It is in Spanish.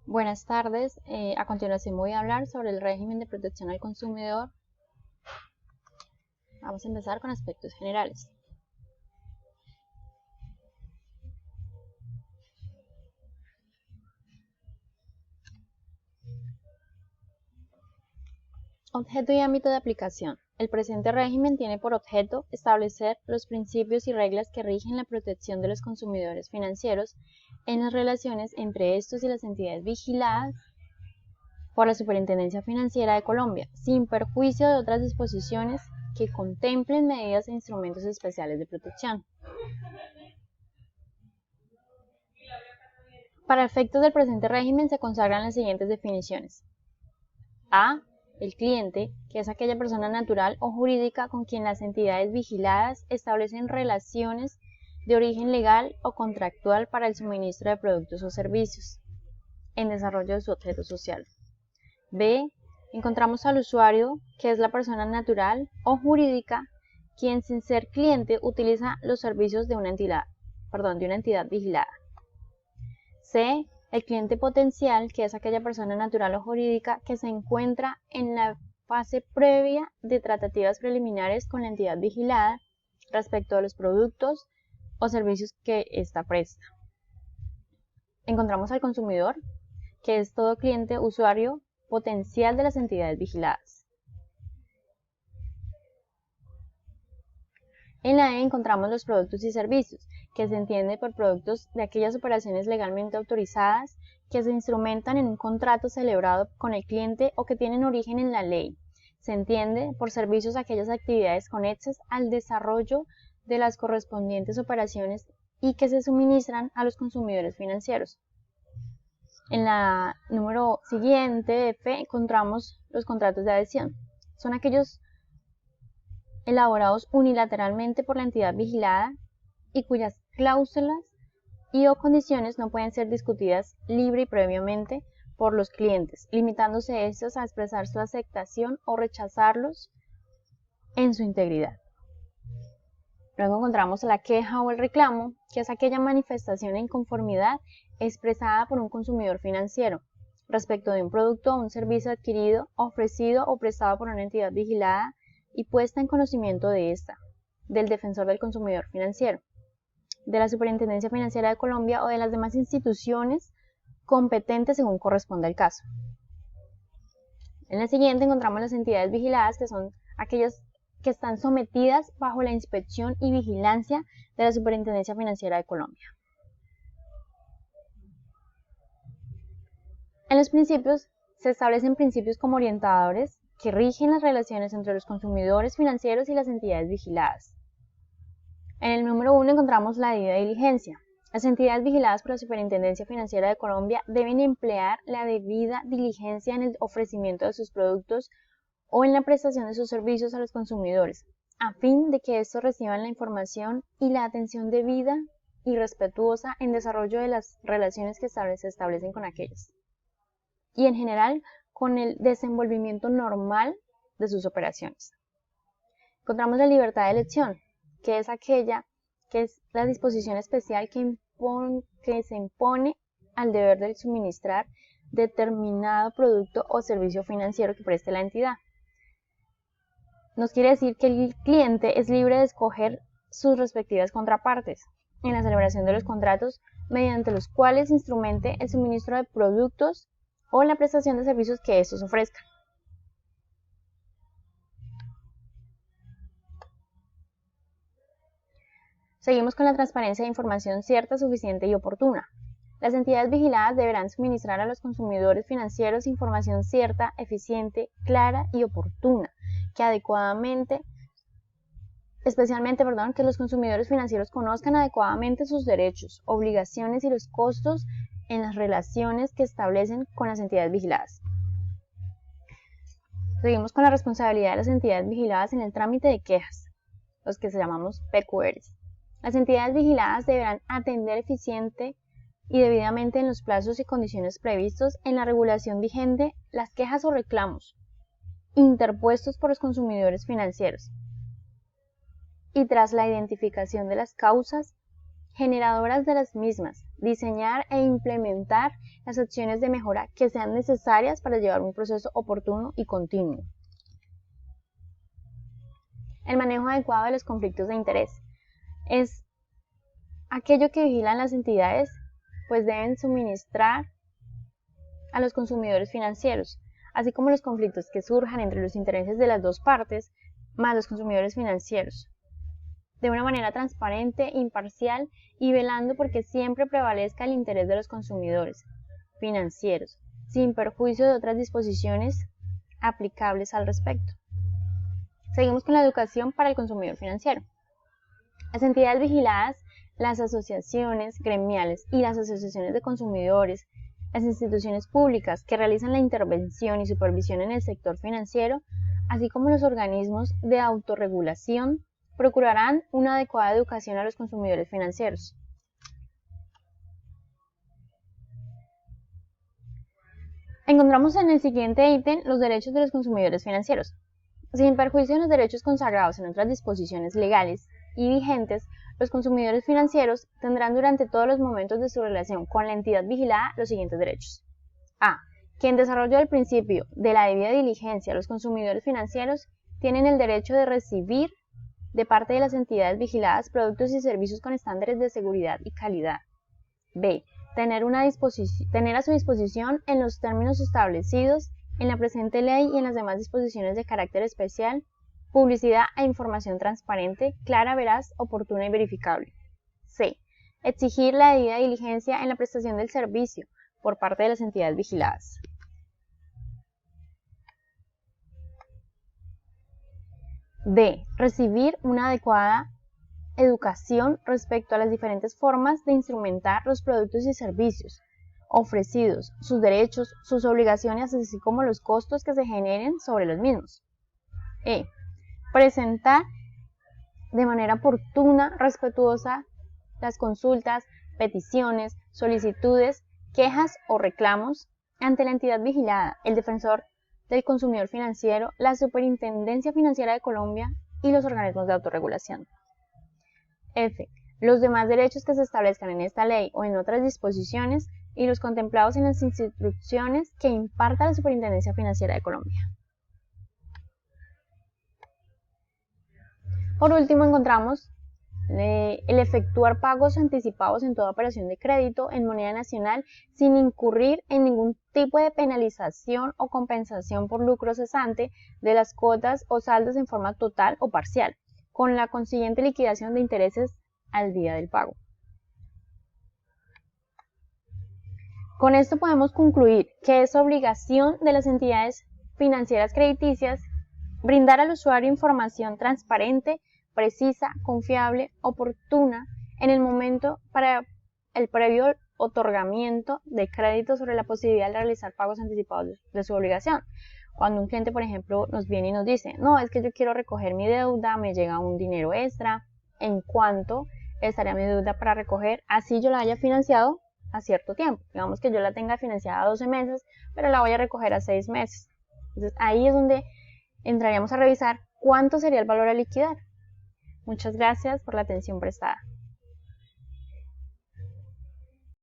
Buenas tardes. A continuación voy a hablar sobre el régimen de protección al consumidor. Vamos a empezar con aspectos generales. Objeto y ámbito de aplicación. El presente régimen tiene por objeto establecer los principios y reglas que rigen la protección de los consumidores financieros en las relaciones entre estos y las entidades vigiladas por la Superintendencia Financiera de Colombia, sin perjuicio de otras disposiciones que contemplen medidas e instrumentos especiales de protección. Para efectos del presente régimen se consagran las siguientes definiciones. A. El cliente, que es aquella persona natural o jurídica con quien las entidades vigiladas establecen relaciones de origen legal o contractual para el suministro de productos o servicios, en desarrollo de su objeto social. B. Encontramos al usuario, que es la persona natural o jurídica quien sin ser cliente utiliza los servicios de una entidad vigilada. C. El cliente potencial, que es aquella persona natural o jurídica que se encuentra en la fase previa de tratativas preliminares con la entidad vigilada respecto de los productos o servicios que ésta presta. Encontramos al consumidor, que es todo cliente usuario potencial de las entidades vigiladas. En la E encontramos los productos y servicios, que se entiende por productos de aquellas operaciones legalmente autorizadas que se instrumentan en un contrato celebrado con el cliente o que tienen origen en la ley. Se entiende por servicios aquellas actividades conexas al desarrollo de las correspondientes operaciones y que se suministran a los consumidores financieros. En la número siguiente, F, encontramos los contratos de adhesión. Son aquellos elaborados unilateralmente por la entidad vigilada y cuyas cláusulas y o condiciones no pueden ser discutidas libre y previamente por los clientes, limitándose estos a expresar su aceptación o rechazarlos en su integridad. Luego encontramos la queja o el reclamo, que es aquella manifestación de inconformidad expresada por un consumidor financiero respecto de un producto o un servicio adquirido, ofrecido o prestado por una entidad vigilada y puesta en conocimiento de ésta, del defensor del consumidor financiero, de la Superintendencia Financiera de Colombia o de las demás instituciones competentes según corresponda el caso. En la siguiente encontramos las entidades vigiladas, que son aquellas que están sometidas bajo la inspección y vigilancia de la Superintendencia Financiera de Colombia. En los principios se establecen principios como orientadores que rigen las relaciones entre los consumidores financieros y las entidades vigiladas. En el número 1 encontramos la debida diligencia. Las entidades vigiladas por la Superintendencia Financiera de Colombia deben emplear la debida diligencia en el ofrecimiento de sus productos o en la prestación de sus servicios a los consumidores, a fin de que estos reciban la información y la atención debida y respetuosa en desarrollo de las relaciones que se establecen con aquellos, y en general con el desenvolvimiento normal de sus operaciones. Encontramos la libertad de elección, que es aquella que es la disposición especial que se impone al deber de suministrar determinado producto o servicio financiero que preste la entidad. Nos quiere decir que el cliente es libre de escoger sus respectivas contrapartes en la celebración de los contratos mediante los cuales instrumente el suministro de productos o la prestación de servicios que estos ofrezcan. Seguimos con la transparencia de información cierta, suficiente y oportuna. Las entidades vigiladas deberán suministrar a los consumidores financieros información cierta, eficiente, clara y oportuna, que que los consumidores financieros conozcan adecuadamente sus derechos, obligaciones y los costos en las relaciones que establecen con las entidades vigiladas. Seguimos con la responsabilidad de las entidades vigiladas en el trámite de quejas, los que se llamamos PQRs. Las entidades vigiladas deberán atender eficiente y debidamente en los plazos y condiciones previstos en la regulación vigente las quejas o reclamos interpuestos por los consumidores financieros, y tras la identificación de las causas generadoras de las mismas, diseñar e implementar las acciones de mejora que sean necesarias para llevar un proceso oportuno y continuo. El manejo adecuado de los conflictos de interés es aquello que vigilan las entidades, pues deben suministrar a los consumidores financieros, así como los conflictos que surjan entre los intereses de las dos partes, más los consumidores financieros, de una manera transparente, imparcial y velando porque siempre prevalezca el interés de los consumidores financieros, sin perjuicio de otras disposiciones aplicables al respecto. Seguimos con la educación para el consumidor financiero. Las entidades vigiladas, las asociaciones gremiales y las asociaciones de consumidores, las instituciones públicas que realizan la intervención y supervisión en el sector financiero, así como los organismos de autorregulación, procurarán una adecuada educación a los consumidores financieros. Encontramos en el siguiente ítem los derechos de los consumidores financieros. Sin perjuicio de los derechos consagrados en otras disposiciones legales y vigentes, los consumidores financieros tendrán durante todos los momentos de su relación con la entidad vigilada los siguientes derechos. A. Que en desarrollo del principio de la debida diligencia, los consumidores financieros tienen el derecho de recibir de parte de las entidades vigiladas productos y servicios con estándares de seguridad y calidad. B. Tener a su disposición en los términos establecidos en la presente ley y en las demás disposiciones de carácter especial, publicidad e información transparente, clara, veraz, oportuna y verificable. C. Exigir la debida diligencia en la prestación del servicio por parte de las entidades vigiladas. D. Recibir una adecuada educación respecto a las diferentes formas de instrumentar los productos y servicios ofrecidos, sus derechos, sus obligaciones, así como los costos que se generen sobre los mismos. E. Presentar de manera oportuna, respetuosa, las consultas, peticiones, solicitudes, quejas o reclamos ante la entidad vigilada, el defensor del consumidor financiero, la Superintendencia Financiera de Colombia y los organismos de autorregulación. F. Los demás derechos que se establezcan en esta ley o en otras disposiciones y los contemplados en las instrucciones que imparta la Superintendencia Financiera de Colombia. Por último, encontramos el efectuar pagos anticipados en toda operación de crédito en moneda nacional sin incurrir en ningún tipo de penalización o compensación por lucro cesante de las cuotas o saldos en forma total o parcial, con la consiguiente liquidación de intereses al día del pago. Con esto podemos concluir que es obligación de las entidades financieras crediticias brindar al usuario información transparente, precisa, confiable, oportuna en el momento para el previo otorgamiento de crédito sobre la posibilidad de realizar pagos anticipados de su obligación. Cuando un cliente, por ejemplo, nos viene y nos dice, no, es que yo quiero recoger mi deuda, me llega un dinero extra, ¿en cuánto estaría mi deuda para recoger? Así yo la haya financiado a cierto tiempo. Digamos que yo la tenga financiada a 12 meses, pero la voy a recoger a 6 meses. Entonces ahí es donde entraríamos a revisar cuánto sería el valor a liquidar. Muchas gracias por la atención prestada.